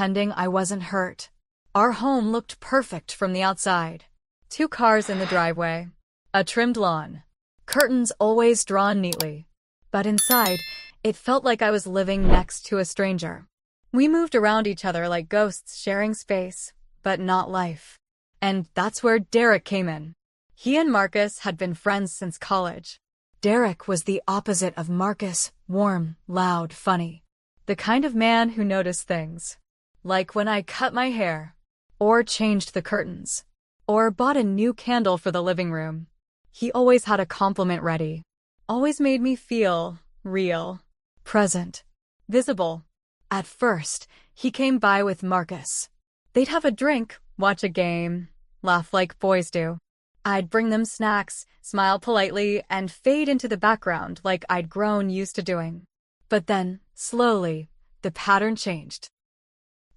pretending I wasn't hurt. Our home looked perfect from the outside. 2 cars in the driveway, a trimmed lawn, curtains always drawn neatly. But inside, it felt like I was living next to a stranger. We moved around each other like ghosts sharing space, but not life. And that's where Derek came in. He and Marcus had been friends since college. Derek was the opposite of Marcus, warm, loud, funny. The kind of man who noticed things. Like when I cut my hair, or changed the curtains, or bought a new candle for the living room. He always had a compliment ready. Always made me feel real, present, visible. At first, he came by with Marcus. They'd have a drink, watch a game, laugh like boys do. I'd bring them snacks, smile politely, and fade into the background like I'd grown used to doing. But then, slowly, the pattern changed.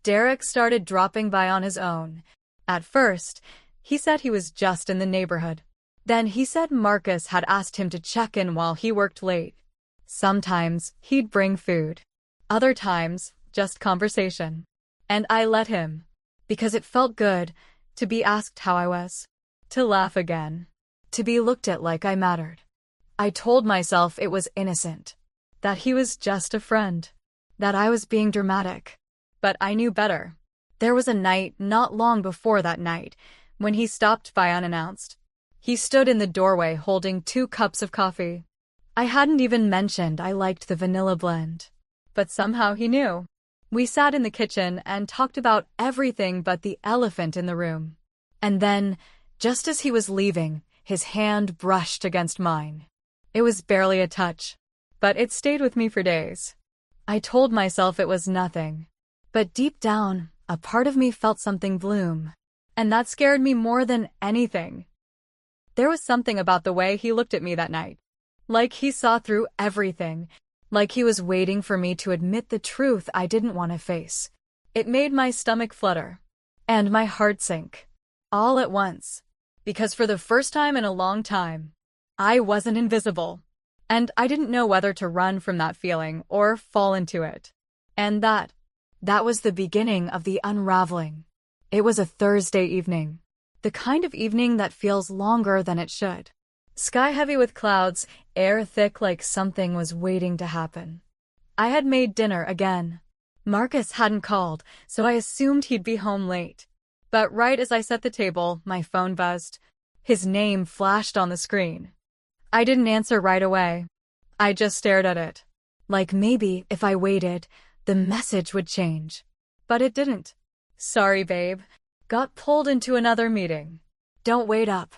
Derek started dropping by on his own. At first, he said he was just in the neighborhood. Then he said Marcus had asked him to check in while he worked late. Sometimes he'd bring food. Other times, just conversation. And I let him, because it felt good to be asked how I was. To laugh again. To be looked at like I mattered. I told myself it was innocent. That he was just a friend. That I was being dramatic. But I knew better. There was a night not long before that night when he stopped by unannounced. He stood in the doorway holding 2 cups of coffee. I hadn't even mentioned I liked the vanilla blend. But somehow he knew. We sat in the kitchen and talked about everything but the elephant in the room. And then, just as he was leaving, his hand brushed against mine. It was barely a touch, but it stayed with me for days. I told myself it was nothing. But deep down, a part of me felt something bloom. And that scared me more than anything. There was something about the way he looked at me that night. Like he saw through everything. Like he was waiting for me to admit the truth I didn't want to face. It made my stomach flutter. And my heart sink. All at once. Because for the first time in a long time, I wasn't invisible. And I didn't know whether to run from that feeling or fall into it. And that was the beginning of the unraveling. It was a Thursday evening. The kind of evening that feels longer than it should. Sky heavy with clouds, air thick like something was waiting to happen. I had made dinner again. Marcus hadn't called, so I assumed he'd be home late. But right as I set the table, my phone buzzed. His name flashed on the screen. I didn't answer right away. I just stared at it. Like maybe if I waited, the message would change. But it didn't. Sorry, babe. Got pulled into another meeting. Don't wait up.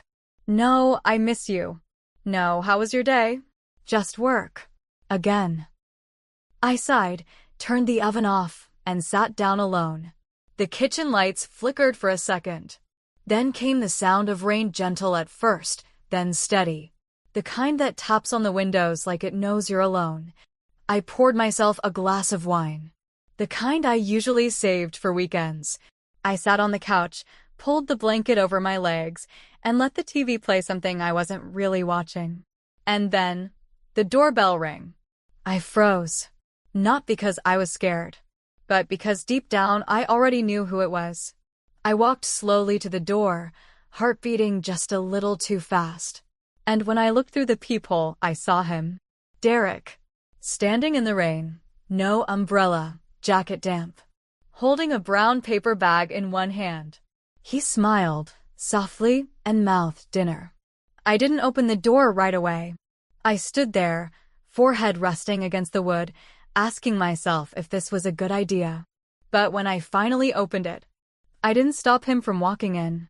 No, I miss you. No, how was your day? Just work. Again. I sighed, turned the oven off, and sat down alone. The kitchen lights flickered for a second. Then came the sound of rain, gentle at first, then steady. The kind that taps on the windows like it knows you're alone. I poured myself a glass of wine. The kind I usually saved for weekends. I sat on the couch, pulled the blanket over my legs, and let the TV play something I wasn't really watching. And then, the doorbell rang. I froze. Not because I was scared, but because deep down I already knew who it was. I walked slowly to the door, heart beating just a little too fast. And when I looked through the peephole, I saw him. Derek. Standing in the rain. No umbrella, jacket damp. Holding a brown paper bag in one hand. He smiled, softly, and mouthed dinner. I didn't open the door right away. I stood there, forehead resting against the wood, asking myself if this was a good idea. But when I finally opened it, I didn't stop him from walking in.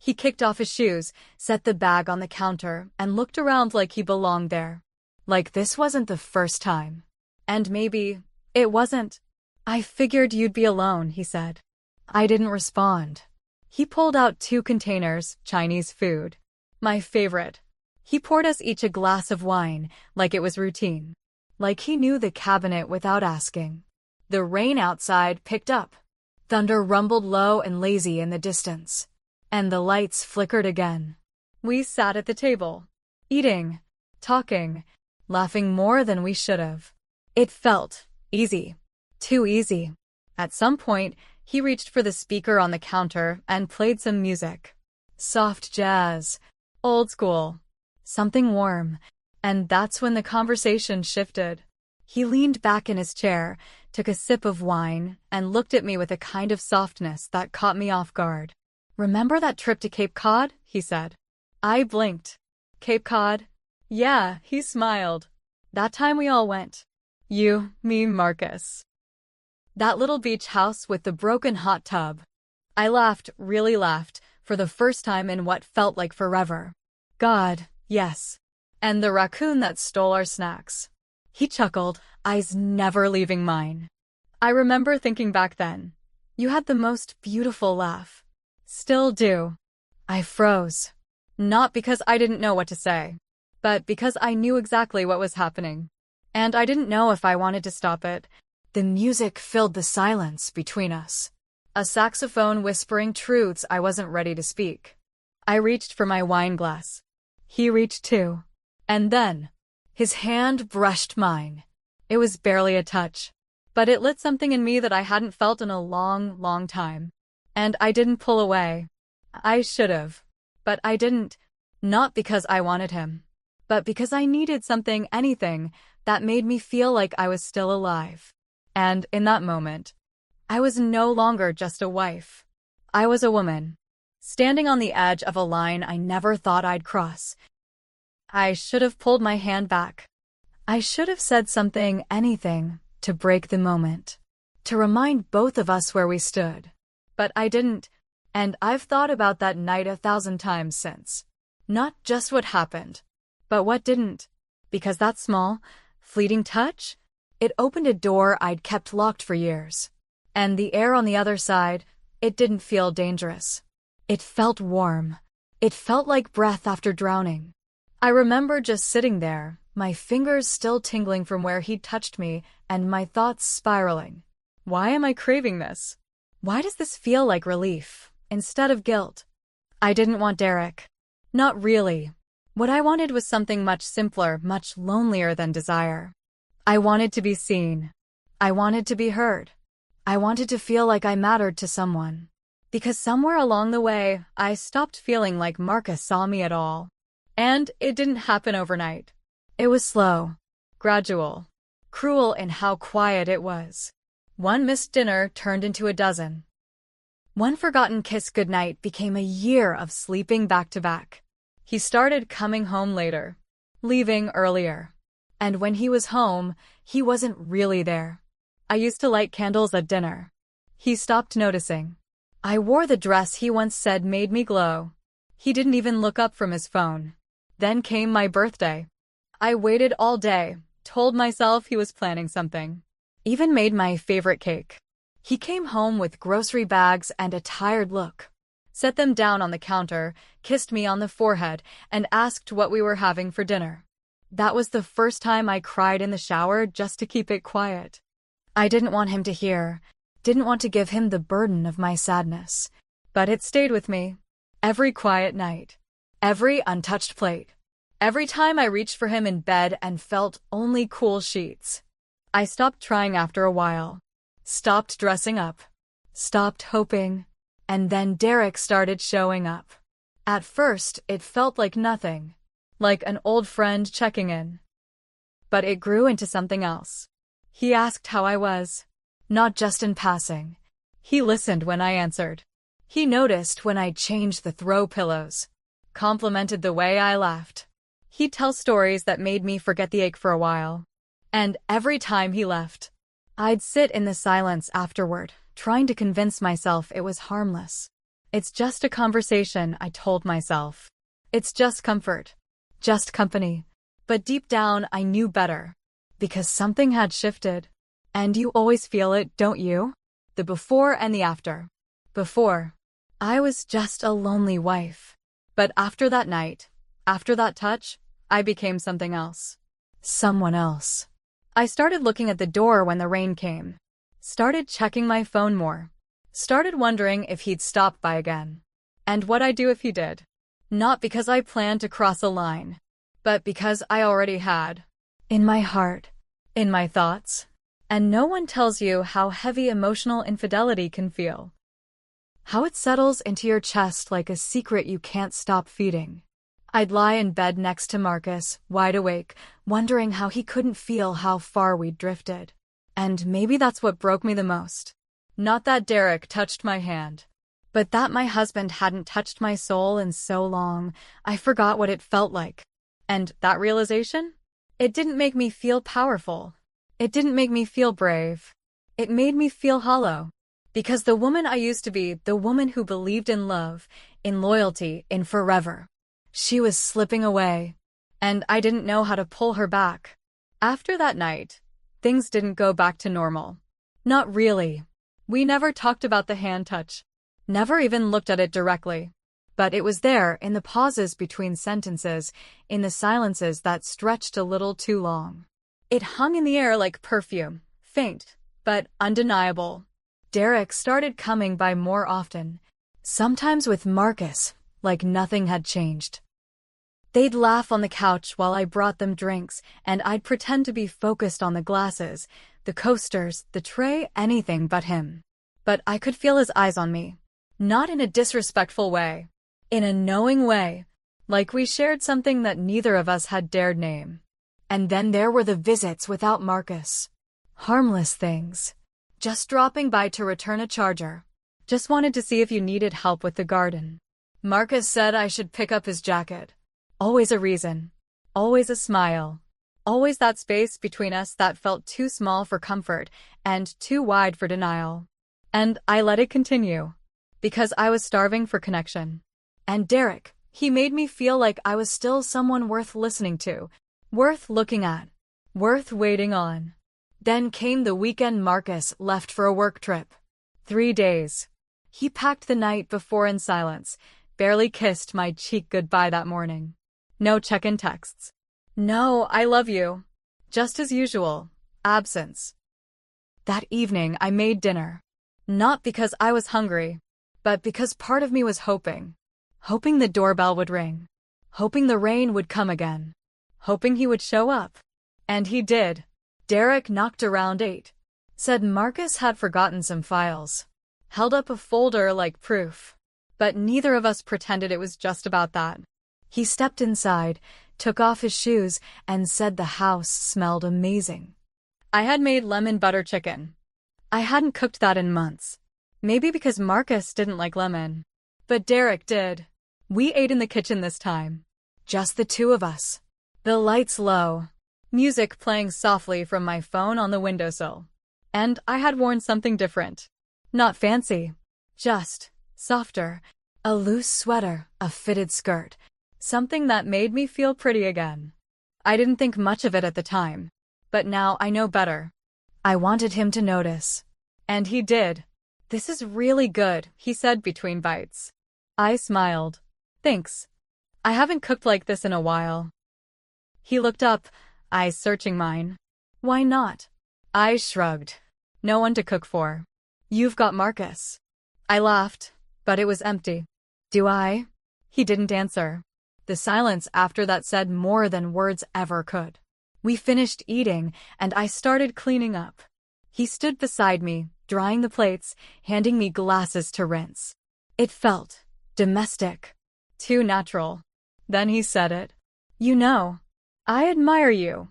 He kicked off his shoes, set the bag on the counter, and looked around like he belonged there. Like this wasn't the first time. And maybe it wasn't. I figured you'd be alone, he said. I didn't respond. He pulled out 2 containers, Chinese food. My favorite. He poured us each a glass of wine, like it was routine. Like he knew the cabinet without asking. The rain outside picked up. Thunder rumbled low and lazy in the distance. And the lights flickered again. We sat at the table. Eating. Talking. Laughing more than we should have. It felt easy. Too easy. At some point, he reached for the speaker on the counter and played some music. Soft jazz, old school, something warm, and that's when the conversation shifted. He leaned back in his chair, took a sip of wine, and looked at me with a kind of softness that caught me off guard. "Remember that trip to Cape Cod?" he said. I blinked. "Cape Cod?" "Yeah," he smiled. "That time we all went. You, me, Marcus. That little beach house with the broken hot tub." I laughed, really laughed, for the first time in what felt like forever. "God, yes. And the raccoon that stole our snacks." He chuckled, eyes never leaving mine. I remember thinking back then, "You had the most beautiful laugh." Still do. I froze. Not because I didn't know what to say, but because I knew exactly what was happening. And I didn't know if I wanted to stop it. The music filled the silence between us. A saxophone whispering truths I wasn't ready to speak. I reached for my wine glass. He reached too. And then, his hand brushed mine. It was barely a touch, but it lit something in me that I hadn't felt in a long, long time. And I didn't pull away. I should have. But I didn't. Not because I wanted him, but because I needed something, anything, that made me feel like I was still alive. And in that moment, I was no longer just a wife. I was a woman, standing on the edge of a line I never thought I'd cross. I should have pulled my hand back. I should have said something, anything, to break the moment, to remind both of us where we stood. But I didn't, and I've thought about that night 1,000 times since. Not just what happened, but what didn't. Because that small, fleeting touch, it opened a door I'd kept locked for years. And the air on the other side, it didn't feel dangerous. It felt warm. It felt like breath after drowning. I remember just sitting there, my fingers still tingling from where he'd touched me, and my thoughts spiraling. Why am I craving this? Why does this feel like relief, instead of guilt? I didn't want Derek. Not really. What I wanted was something much simpler, much lonelier than desire. I wanted to be seen. I wanted to be heard. I wanted to feel like I mattered to someone. Because somewhere along the way, I stopped feeling like Marcus saw me at all. And it didn't happen overnight. It was slow, gradual, cruel in how quiet it was. One missed dinner turned into a dozen. One forgotten kiss goodnight became a year of sleeping back to back. He started coming home later, leaving earlier. And when he was home, he wasn't really there. I used to light candles at dinner. He stopped noticing. I wore the dress he once said made me glow. He didn't even look up from his phone. Then came my birthday. I waited all day, told myself he was planning something. Even made my favorite cake. He came home with grocery bags and a tired look. Set them down on the counter, kissed me on the forehead, and asked what we were having for dinner. That was the first time I cried in the shower just to keep it quiet. I didn't want him to hear, didn't want to give him the burden of my sadness. But it stayed with me. Every quiet night. Every untouched plate. Every time I reached for him in bed and felt only cool sheets. I stopped trying after a while. Stopped dressing up. Stopped hoping. And then Derek started showing up. At first, it felt like nothing. Like an old friend checking in. But it grew into something else. He asked how I was. Not just in passing. He listened when I answered. He noticed when I changed the throw pillows. Complimented the way I laughed. He'd tell stories that made me forget the ache for a while. And every time he left, I'd sit in the silence afterward, trying to convince myself it was harmless. It's just a conversation, I told myself. It's just comfort. Just company. But deep down, I knew better. Because something had shifted. And you always feel it, don't you? The before and the after. Before, I was just a lonely wife. But after that night, after that touch, I became something else. Someone else. I started looking at the door when the rain came. Started checking my phone more. Started wondering if he'd stop by again. And what I'd do if he did. Not because I planned to cross a line, but because I already had. In my heart. In my thoughts. And no one tells you how heavy emotional infidelity can feel. How it settles into your chest like a secret you can't stop feeding. I'd lie in bed next to Marcus, wide awake, wondering how he couldn't feel how far we'd drifted. And maybe that's what broke me the most. Not that Derek touched my hand, but that my husband hadn't touched my soul in so long, I forgot what it felt like. And that realization? It didn't make me feel powerful. It didn't make me feel brave. It made me feel hollow. Because the woman I used to be, the woman who believed in love, in loyalty, in forever, she was slipping away, and I didn't know how to pull her back. After that night, things didn't go back to normal. Not really. We never talked about the hand touch. Never even looked at it directly. But it was there, in the pauses between sentences, in the silences that stretched a little too long. It hung in the air like perfume, faint, but undeniable. Derek started coming by more often, sometimes with Marcus, like nothing had changed. They'd laugh on the couch while I brought them drinks, and I'd pretend to be focused on the glasses, the coasters, the tray, anything but him. But I could feel his eyes on me. Not in a disrespectful way. In a knowing way. Like we shared something that neither of us had dared name. And then there were the visits without Marcus. Harmless things. Just dropping by to return a charger. Just wanted to see if you needed help with the garden. Marcus said I should pick up his jacket. Always a reason. Always a smile. Always that space between us that felt too small for comfort and too wide for denial. And I let it continue. Because I was starving for connection. And Derek, he made me feel like I was still someone worth listening to, worth looking at, worth waiting on. Then came the weekend Marcus left for a work trip. 3 days. He packed the night before in silence, barely kissed my cheek goodbye that morning. No check-in texts. No, I love you. Just as usual. Absence. That evening I made dinner. Not because I was hungry, but because part of me was hoping. Hoping the doorbell would ring. Hoping the rain would come again. Hoping he would show up. And he did. Derek knocked around 8. Said Marcus had forgotten some files. Held up a folder like proof. But neither of us pretended it was just about that. He stepped inside, took off his shoes, and said the house smelled amazing. I had made lemon butter chicken. I hadn't cooked that in months. Maybe because Marcus didn't like lemon. But Derek did. We ate in the kitchen this time. Just the two of us. The lights low. Music playing softly from my phone on the windowsill. And I had worn something different. Not fancy. Just softer. A loose sweater, a fitted skirt. Something that made me feel pretty again. I didn't think much of it at the time. But now I know better. I wanted him to notice. And he did. This is really good, he said between bites. I smiled. Thanks. I haven't cooked like this in a while. He looked up, eyes searching mine. Why not? I shrugged. No one to cook for. You've got Marcus. I laughed, but it was empty. Do I? He didn't answer. The silence after that said more than words ever could. We finished eating, and I started cleaning up. He stood beside me, drying the plates, handing me glasses to rinse. It felt domestic. Too natural. Then he said it. You know, I admire you.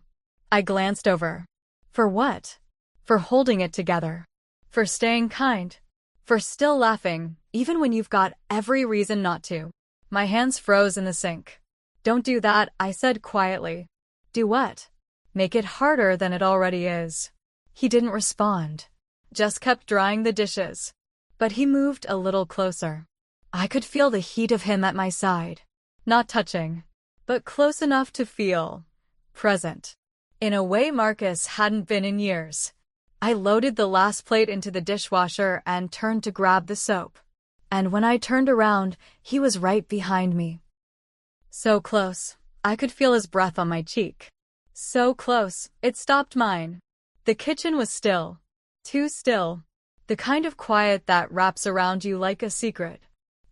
I glanced over. For what? For holding it together. For staying kind. For still laughing, even when you've got every reason not to. My hands froze in the sink. Don't do that, I said quietly. Do what? Make it harder than it already is. He didn't respond. Just kept drying the dishes. But he moved a little closer. I could feel the heat of him at my side. Not touching, but close enough to feel present. In a way Marcus hadn't been in years. I loaded the last plate into the dishwasher and turned to grab the soap. And when I turned around, he was right behind me. So close, I could feel his breath on my cheek. So close, it stopped mine. The kitchen was still. Too still. The kind of quiet that wraps around you like a secret.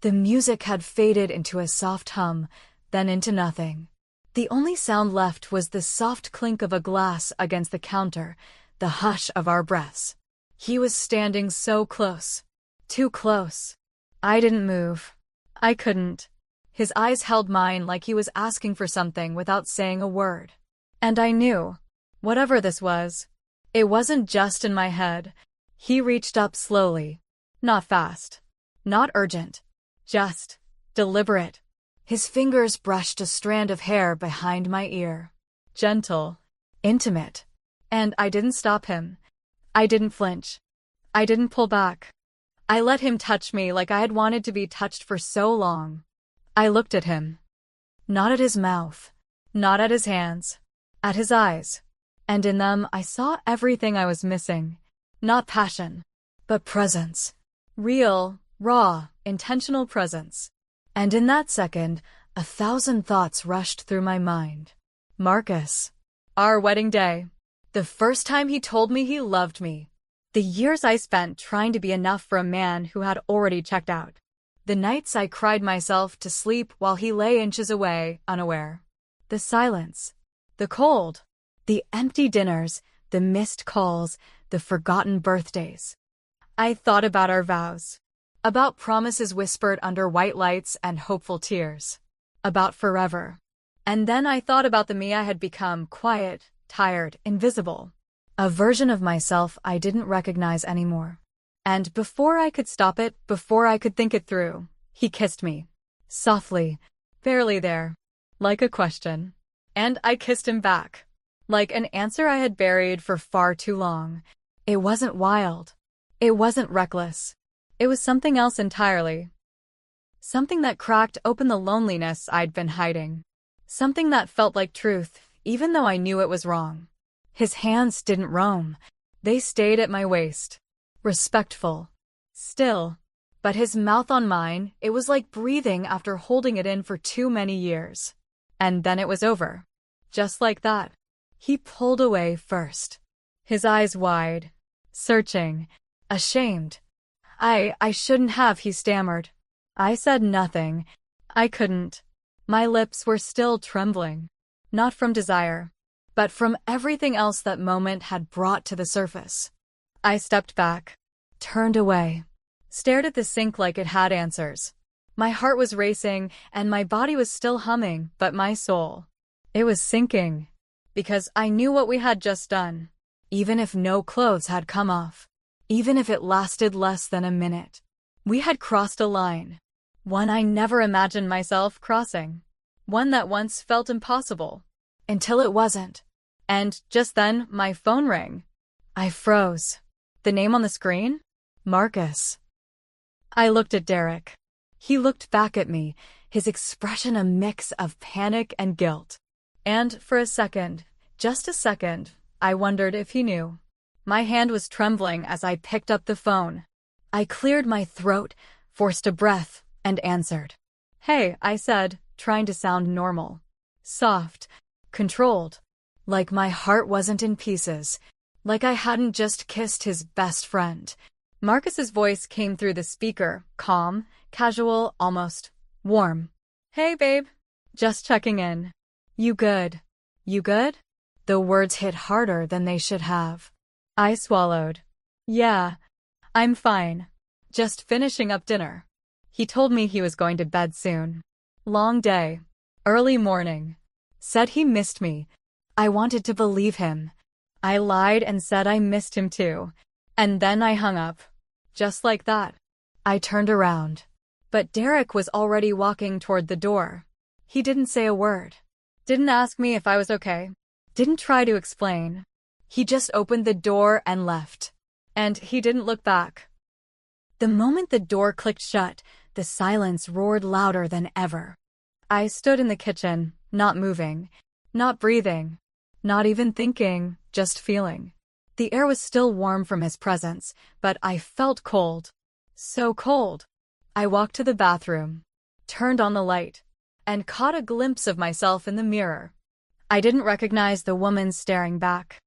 The music had faded into a soft hum, then into nothing. The only sound left was the soft clink of a glass against the counter, the hush of our breaths. He was standing so close. Too close. I didn't move. I couldn't. His eyes held mine like he was asking for something without saying a word. And I knew, whatever this was, it wasn't just in my head. He reached up slowly. Not fast. Not urgent. Just deliberate. His fingers brushed a strand of hair behind my ear. Gentle. Intimate. And I didn't stop him. I didn't flinch. I didn't pull back. I let him touch me like I had wanted to be touched for so long. I looked at him. Not at his mouth. Not at his hands. At his eyes. And in them I saw everything I was missing. Not passion. But presence. Real, raw, intentional presence. And in that second, 1,000 thoughts rushed through my mind. Marcus. Our wedding day. The first time he told me he loved me. The years I spent trying to be enough for a man who had already checked out. The nights I cried myself to sleep while he lay inches away, unaware. The silence. The cold. The empty dinners. The missed calls. The forgotten birthdays. I thought about our vows. About promises whispered under white lights and hopeful tears. About forever. And then I thought about the me I had become, quiet, tired, invisible. A version of myself I didn't recognize anymore. And before I could stop it, before I could think it through, he kissed me. Softly, barely there. Like a question. And I kissed him back. Like an answer I had buried for far too long. It wasn't wild. It wasn't reckless. It was something else entirely. Something that cracked open the loneliness I'd been hiding. Something that felt like truth, even though I knew it was wrong. His hands didn't roam. They stayed at my waist. Respectful. Still. But his mouth on mine, it was like breathing after holding it in for too many years. And then it was over. Just like that. He pulled away first. His eyes wide. Searching. Ashamed. I shouldn't have, he stammered. I said nothing. I couldn't. My lips were still trembling. Not from desire, but from everything else that moment had brought to the surface. I stepped back, turned away, stared at the sink like it had answers. My heart was racing, and my body was still humming, but my soul, it was sinking. Because I knew what we had just done. Even if no clothes had come off. Even if it lasted less than a minute. We had crossed a line. One I never imagined myself crossing. One that once felt impossible. Until it wasn't. And just then, my phone rang. I froze. The name on the screen? Marcus. I looked at Derek. He looked back at me, his expression a mix of panic and guilt. And for a second, just a second, I wondered if he knew. My hand was trembling as I picked up the phone. I cleared my throat, forced a breath, and answered. Hey, I said, trying to sound normal. Soft. Controlled. Like my heart wasn't in pieces. Like I hadn't just kissed his best friend. Marcus's voice came through the speaker, calm, casual, almost warm. Hey, babe. Just checking in. You good? You good? The words hit harder than they should have. I swallowed. Yeah, I'm fine. Just finishing up dinner. He told me he was going to bed soon. Long day. Early morning. Said he missed me. I wanted to believe him. I lied and said I missed him too. And then I hung up. Just like that. I turned around. But Derek was already walking toward the door. He didn't say a word. Didn't ask me if I was okay. Didn't try to explain. He just opened the door and left. And he didn't look back. The moment the door clicked shut, the silence roared louder than ever. I stood in the kitchen, not moving, not breathing, not even thinking, just feeling. The air was still warm from his presence, but I felt cold. So cold. I walked to the bathroom, turned on the light, and caught a glimpse of myself in the mirror. I didn't recognize the woman staring back.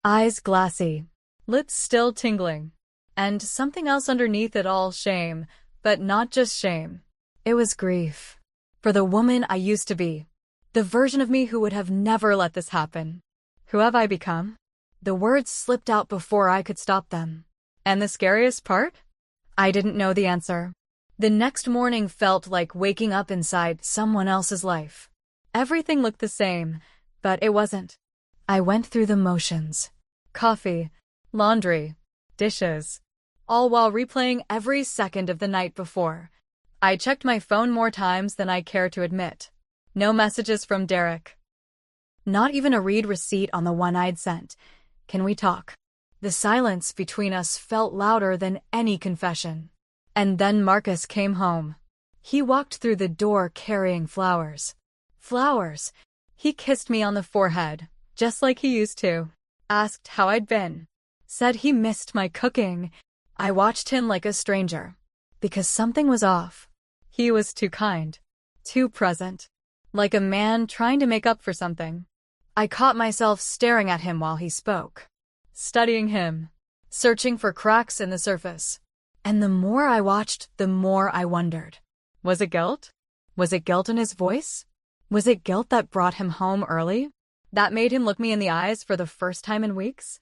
Eyes glassy, lips still tingling, and something else underneath it all, shame, but not just shame. It was grief. For the woman I used to be. The version of me who would have never let this happen. Who have I become? The words slipped out before I could stop them. And the scariest part? I didn't know the answer. The next morning felt like waking up inside someone else's life. Everything looked the same, but it wasn't. I went through the motions. Coffee, laundry, dishes, all while replaying every second of the night before. I checked my phone more times than I care to admit. No messages from Derek. Not even a read receipt on the one I'd sent. Can we talk? The silence between us felt louder than any confession. And then Marcus came home. He walked through the door carrying flowers. Flowers. He kissed me on the forehead, just like he used to. Asked how I'd been. Said he missed my cooking. I watched him like a stranger. Because something was off. He was too kind. Too present. Like a man trying to make up for something. I caught myself staring at him while he spoke. Studying him. Searching for cracks in the surface. And the more I watched, the more I wondered. Was it guilt? Was it guilt in his voice? Was it guilt that brought him home early? That made him look me in the eyes for the first time in weeks?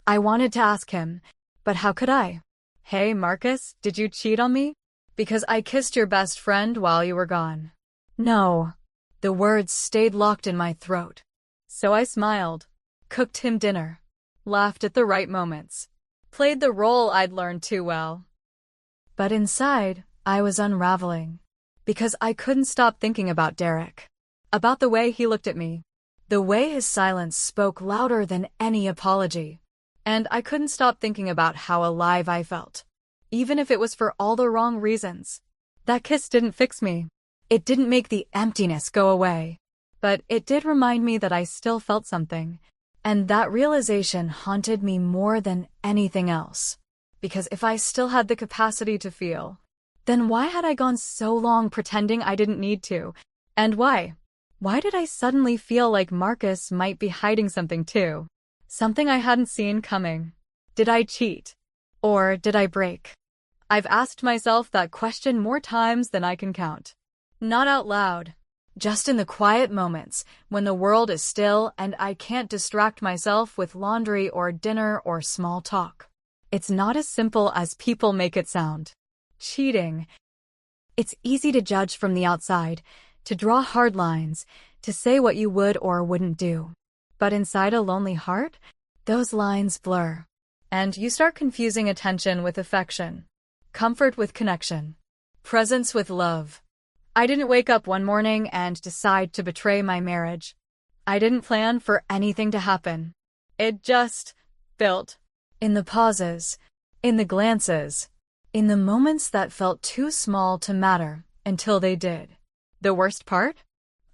I wanted to ask him, but how could I? Hey, Marcus, did you cheat on me? Because I kissed your best friend while you were gone. No. The words stayed locked in my throat. So I smiled, cooked him dinner, laughed at the right moments, played the role I'd learned too well. But inside, I was unraveling, because I couldn't stop thinking about Derek, about the way he looked at me, the way his silence spoke louder than any apology, and I couldn't stop thinking about how alive I felt, even if it was for all the wrong reasons. That kiss didn't fix me. It didn't make the emptiness go away. But it did remind me that I still felt something, and that realization haunted me more than anything else. Because if I still had the capacity to feel, then why had I gone so long pretending I didn't need to? And why? Why did I suddenly feel like Marcus might be hiding something too? Something I hadn't seen coming. Did I cheat? Or did I break? I've asked myself that question more times than I can count. Not out loud. Just in the quiet moments, when the world is still and I can't distract myself with laundry or dinner or small talk. It's not as simple as people make it sound. Cheating. It's easy to judge from the outside, to draw hard lines, to say what you would or wouldn't do. But inside a lonely heart, those lines blur. And you start confusing attention with affection, comfort with connection, presence with love. I didn't wake up one morning and decide to betray my marriage. I didn't plan for anything to happen. It just built. In the pauses, in the glances, in the moments that felt too small to matter until they did. The worst part?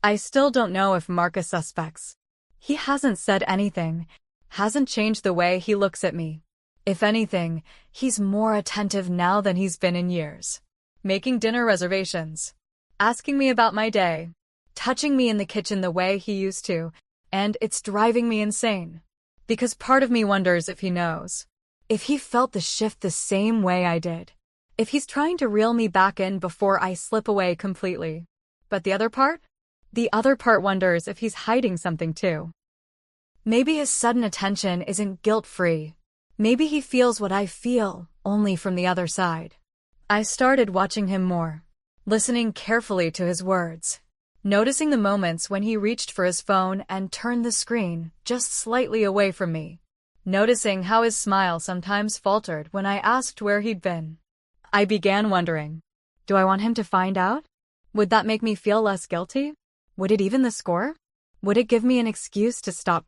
I still don't know if Marcus suspects. He hasn't said anything, hasn't changed the way he looks at me. If anything, he's more attentive now than he's been in years. Making dinner reservations. Asking me about my day, touching me in the kitchen the way he used to, and it's driving me insane. Because part of me wonders if he knows. If he felt the shift the same way I did. If he's trying to reel me back in before I slip away completely. But the other part? The other part wonders if he's hiding something too. Maybe his sudden attention isn't guilt-free. Maybe he feels what I feel, only from the other side. I started watching him more. Listening carefully to his words, noticing the moments when he reached for his phone and turned the screen just slightly away from me, noticing how his smile sometimes faltered when I asked where he'd been. I began wondering, do I want him to find out? Would that make me feel less guilty? Would it even the score? Would it give me an excuse to stop